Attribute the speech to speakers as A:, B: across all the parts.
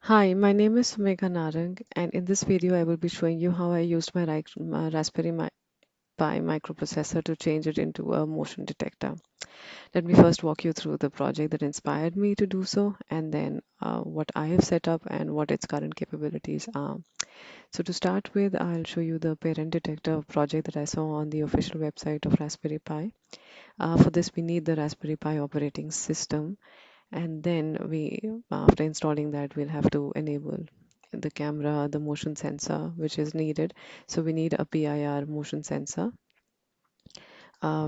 A: Hi, my name is Sumekha Narang, and in this video I will be showing you how I used my Raspberry Pi microprocessor to change it into a motion detector. Let me first walk you through the project that inspired me to do so, and then what I have set up and what its current capabilities are. So to start with, I'll show you the parent detector project that I saw on the official website of Raspberry Pi. For this, we need the Raspberry Pi operating system, and then after installing that, we'll have to enable the camera, the motion sensor which is needed. So we need a PIR motion sensor,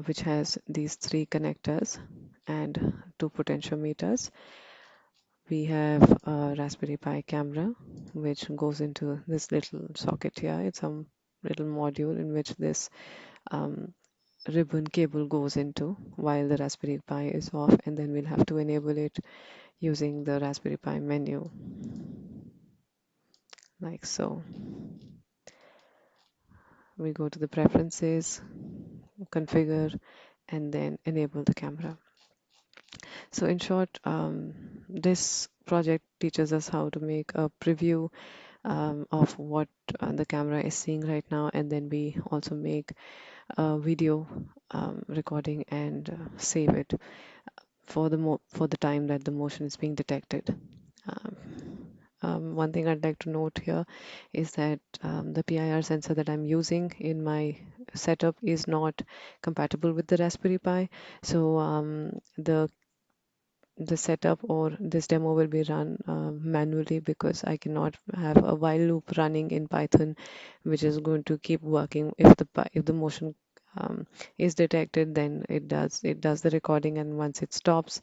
A: which has these three connectors and two potentiometers. We have a Raspberry Pi camera which goes into this little socket here. It's a little module in which this um, ribbon cable goes into while the Raspberry Pi is off, and then we'll have to enable it using the Raspberry Pi menu, like so. We go to the preferences, configure, and then enable the camera. So in short, this project teaches us how to make a preview of what the camera is seeing right now, and then we also make a video recording and save it for for the time that the motion is being detected. Um, One thing I'd like to note here is that the PIR sensor that I'm using in my setup is not compatible with the Raspberry Pi. So the setup or this demo will be run manually, because I cannot have a while loop running in Python, which is going to keep working. If the motion is detected, then it does the recording, and once it stops,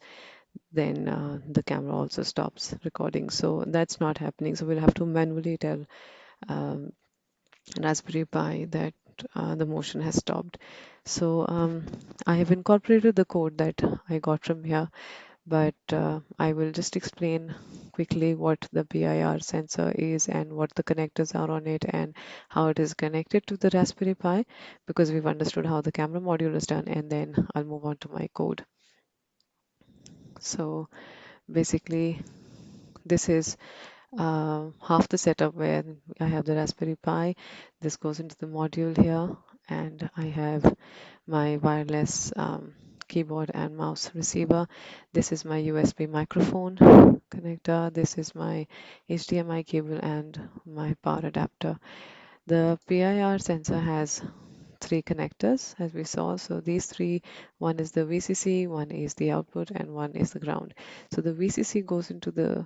A: then the camera also stops recording. So that's not happening. So we'll have to manually tell um, Raspberry Pi that the motion has stopped. So I have incorporated the code that I got from here, but I will just explain quickly what the PIR sensor is and what the connectors are on it and how it is connected to the Raspberry Pi, because we've understood how the camera module is done, and then I'll move on to my code. So basically, this is half the setup where I have the Raspberry Pi. This goes into the module here, and I have my wireless keyboard and mouse receiver. This is my USB microphone connector. This is my HDMI cable and my power adapter. The PIR sensor has three connectors, as we saw. So these three, one is the VCC, one is the output, and one is the ground. So the VCC goes into the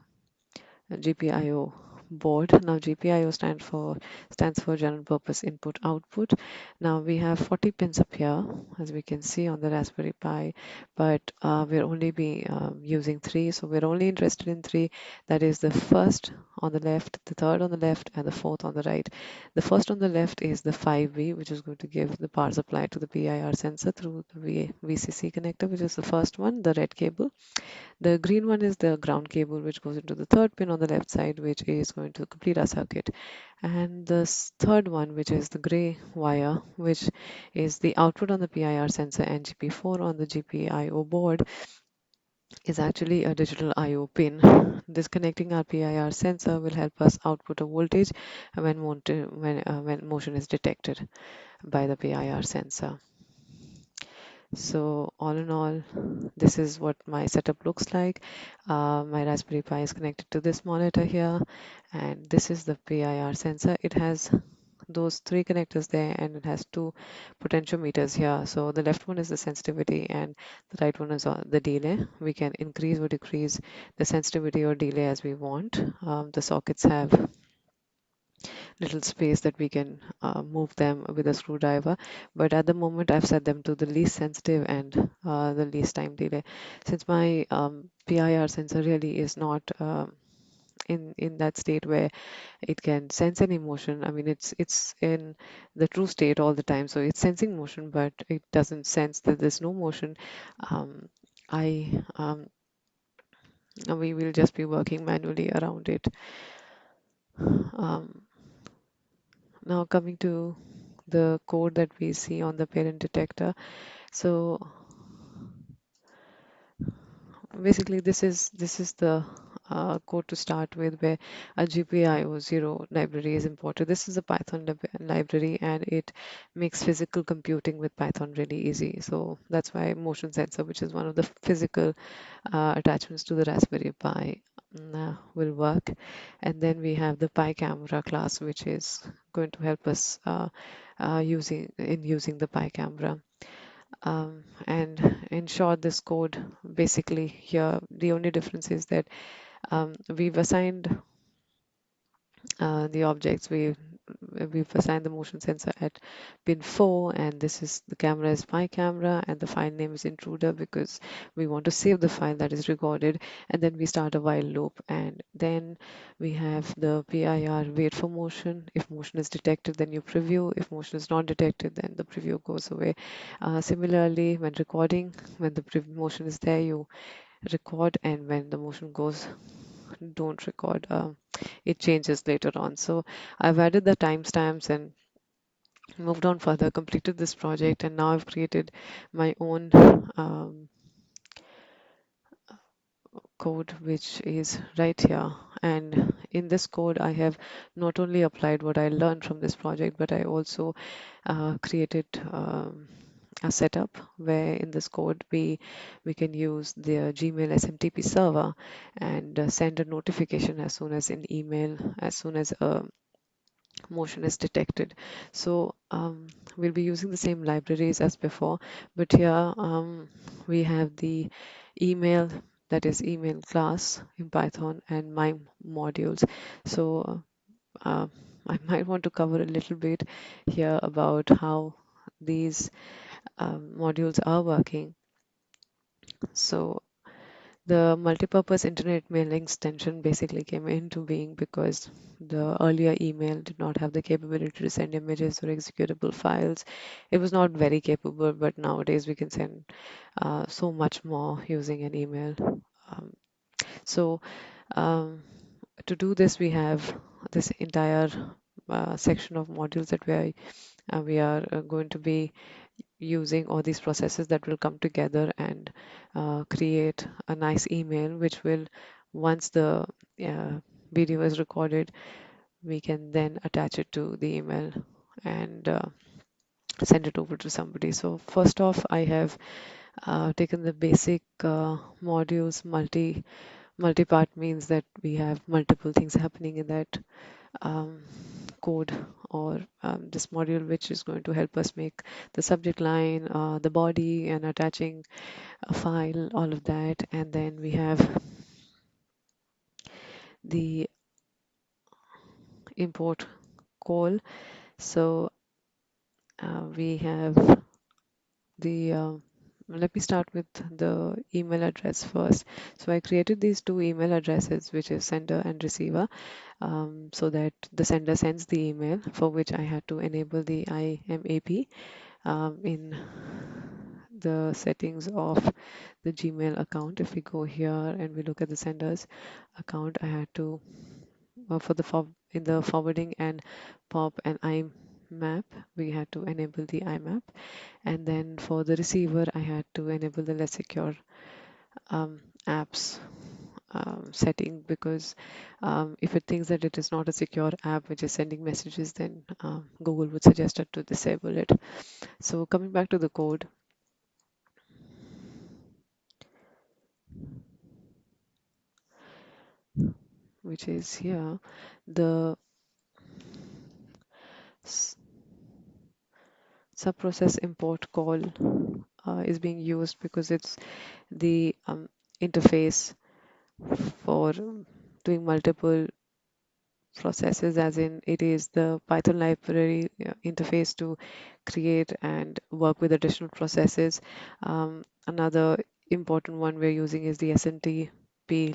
A: GPIO board. Now GPIO stands for general purpose input output. Now we have 40 pins up here, as we can see on the Raspberry Pi, but we're only be using three, so we're only interested in three. That is the first on the left, the third on the left, and the fourth on the right. The first on the left is the 5V, which is going to give the power supply to the PIR sensor through the VCC connector, which is the first one, the red cable. The green one is the ground cable, which goes into the third pin on the left side, which is going to complete our circuit. And the third one, which is the gray wire, which is the output on the PIR sensor and GP4 on the GPIO board, is actually a digital I/O pin. Disconnecting our PIR sensor will help us output a voltage when motion is detected by the PIR sensor. So all in all, this is what my setup looks like. My Raspberry Pi is connected to this monitor here, and this is the PIR sensor. It has those three connectors there, and it has two potentiometers here. So the left one is the sensitivity, and the right one is the delay. We can increase or decrease the sensitivity or delay as we want. The sockets have little space that we can move them with a screwdriver, but at the moment I've set them to the least sensitive and the least time delay, since my PIR sensor really is not in that state where it can sense any motion. I mean, it's in the true state all the time, so it's sensing motion, but it doesn't sense that there's no motion. um, I We will just be working manually around it. um, Now coming to the code that we see on the parent detector. So basically this is the code to start with where a gpiozero library is imported. This is a Python library, and it makes physical computing with Python really easy. So that's why MotionSensor, which is one of the physical attachments to the Raspberry Pi, will work. And then we have the PiCamera class, which is going to help us using the PiCamera. And in short, this code basically here, the only difference is that we've assigned the objects. We've assigned the motion sensor at pin 4, and this is the camera is my camera, and the file name is intruder because we want to save the file that is recorded. And then we start a while loop, and then we have the pir wait for motion. If motion is detected, then you preview. If motion is not detected, then the preview goes away. Similarly, when recording, when the motion is there, you record, and when the motion goes, don't record. It changes later on. So I've added the timestamps and moved on further, completed this project, and now I've created my own code, which is right here. And in this code, I have not only applied what I learned from this project, but I also created a setup where in this code we can use the Gmail SMTP server and send a notification as soon as an email, as soon as a motion is detected. So we'll be using the same libraries as before, but here we have the email, that is email class in Python, and my modules. So I might want to cover a little bit here about how these modules are working. So the multipurpose internet mailing extension basically came into being because the earlier email did not have the capability to send images or executable files. It was not very capable, but nowadays we can send so much more using an email. Um, so um, to do this, we have this entire section of modules that we are going to be using, all these processes that will come together and create a nice email, which will, once the uh, video is recorded, we can then attach it to the email and send it over to somebody. So first off, I have taken the basic modules. Multi-part means that we have multiple things happening in that um, code, or this module, which is going to help us make the subject line, the body, and attaching a file, all of that. And then we have the import call. So we have the let me start with the email address first. So I created these two email addresses, which is sender and receiver, so that the sender sends the email, for which I had to enable the IMAP in the settings of the Gmail account. If we go here and we look at the sender's account, I had to for the in the forwarding and pop and IMAP, we had to enable the IMAP, and then for the receiver, I had to enable the less secure apps setting, because if it thinks that it is not a secure app which is sending messages, then Google would suggest it to disable it. So coming back to the code, which is here, the subprocess import call is being used because it's the interface for doing multiple processes, as in it is the Python library interface to create and work with additional processes. Another important one we're using is the SNTP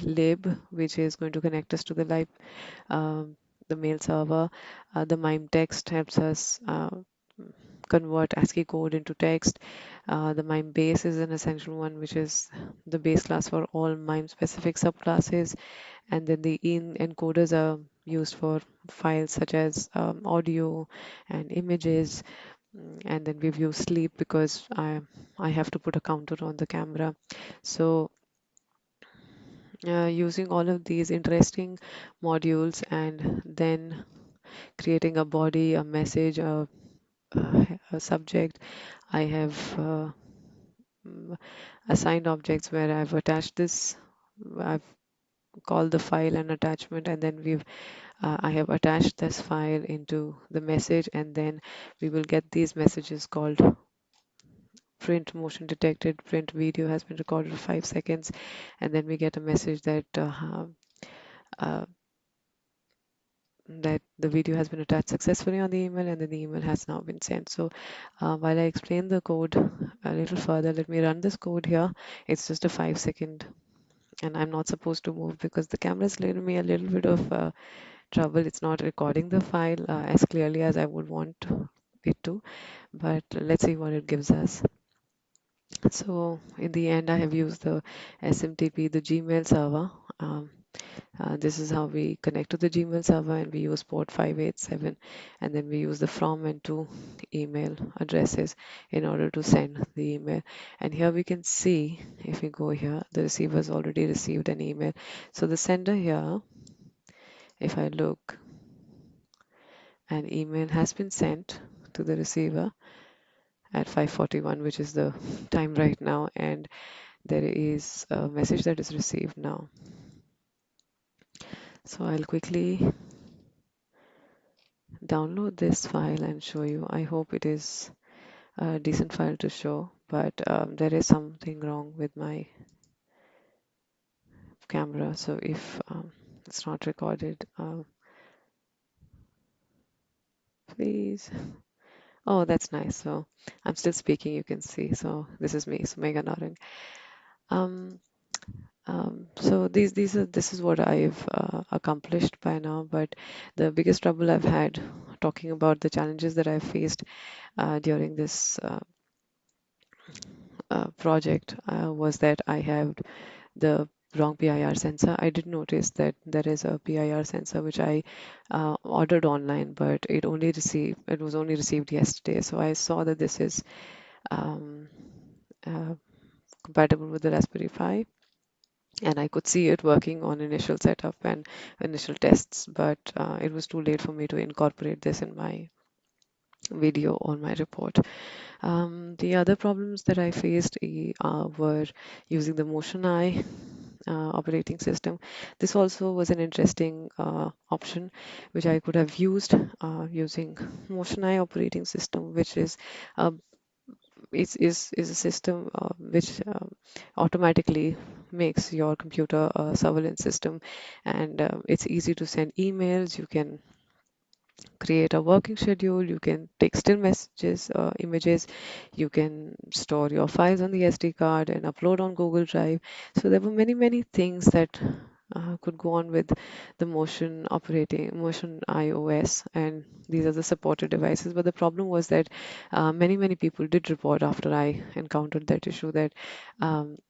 A: lib, which is going to connect us to um, the mail server. The MIME text helps us convert ASCII code into text. The MIME base is an essential one, which is the base class for all MIME specific subclasses. And then the encoders are used for files such as audio and images. And then we've used sleep because I have to put a counter on the camera. So using all of these interesting modules and then creating a body, a message, a subject. I have mm, assigned objects where I've attached this. I've called the file an attachment, and then I have attached this file into the message, and then we will get these messages called print motion detected, print video has been recorded for 5 seconds, and then we get a message uh, that the video has been attached successfully on the email and then the email has now been sent. So while I explain the code a little further, let me run this code here. It's just a 5 second, and I'm not supposed to move because the camera is giving me a little bit of trouble. It's not recording the file as clearly as I would want it to, but let's see what it gives us. So in the end, I have used the SMTP, the Gmail server. This is how we connect to the Gmail server, and we use port 587, and then we use the from and to email addresses in order to send the email. And here we can see, if we go here, the receiver has already received an email. So the sender here, if I look, an email has been sent to the receiver at 5:41, which is the time right now, and there is a message that is received now. So I'll quickly download this file and show you. I hope it is a decent file to show, but there is something wrong with my camera. So if it's not recorded, please. Oh, that's nice. So I'm still speaking, you can see. So this is me, Sumega Narang. Um, so this is what I've accomplished by now. But the biggest trouble I've had, talking about the challenges that I've faced during this project, was that I have the wrong PIR sensor. I did notice that there is a PIR sensor which I ordered online, but it was only received yesterday. So I saw that this is um, uh, compatible with the Raspberry Pi, and I could see it working on initial setup and initial tests, but it was too late for me to incorporate this in my video or my report. The other problems that I faced were using the Motion Eye operating system. This also was an interesting option which I could have used using Motion Eye operating system, which uh, is a system which automatically makes your computer a surveillance system, and it's easy to send emails. You can create a working schedule, you can take still messages, images, you can store your files on the SD card and upload on Google Drive. So there were many things that could go on with the Motion iOS, and these are the supported devices. But the problem was that many people did report after I encountered that issue that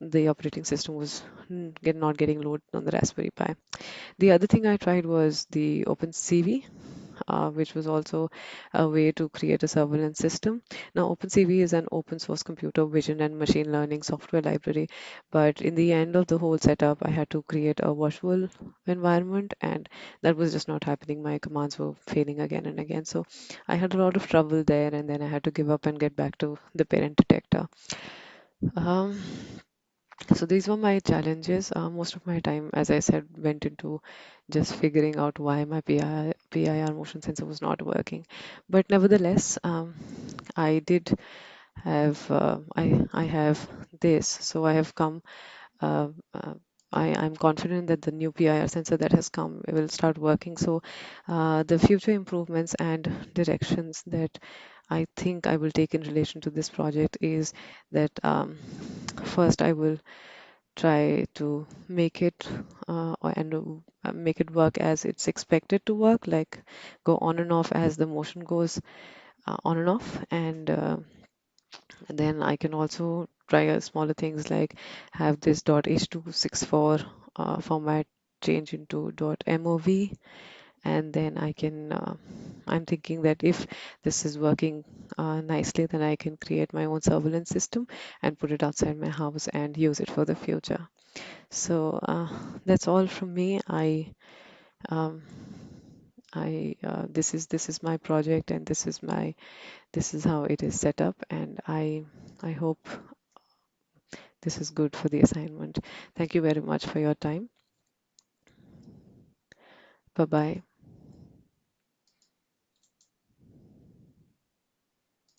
A: the operating system was not getting loaded on the Raspberry Pi. The other thing I tried was the OpenCV, which was also a way to create a surveillance system. Now, OpenCV is an open source computer vision and machine learning software library, but in the end of the whole setup, I had to create a virtual environment, and that was just not happening. My commands were failing again and again. So I had a lot of trouble there, and then I had to give up and get back to the parent detector. Um, so these were my challenges. Most of my time, as I said, went into just figuring out why my PIR motion sensor was not working. But nevertheless, I did have I have this. So I have come. Uh, uh, I'm confident that the new PIR sensor that has come will start working. So the future improvements and directions that I think I will take in relation to this project is that first I will try to make it make it work as it's expected to work, like go on and off as the motion goes on and off. And then I can also try smaller things like have this .h264 format change into .mov, and then I'm thinking that if this is working nicely, then I can create my own surveillance system and put it outside my house and use it for the future. So that's all from me. Um, this is my project, and this is how it is set up, and I hope this is good for the assignment. Thank you very much for your time. Bye bye.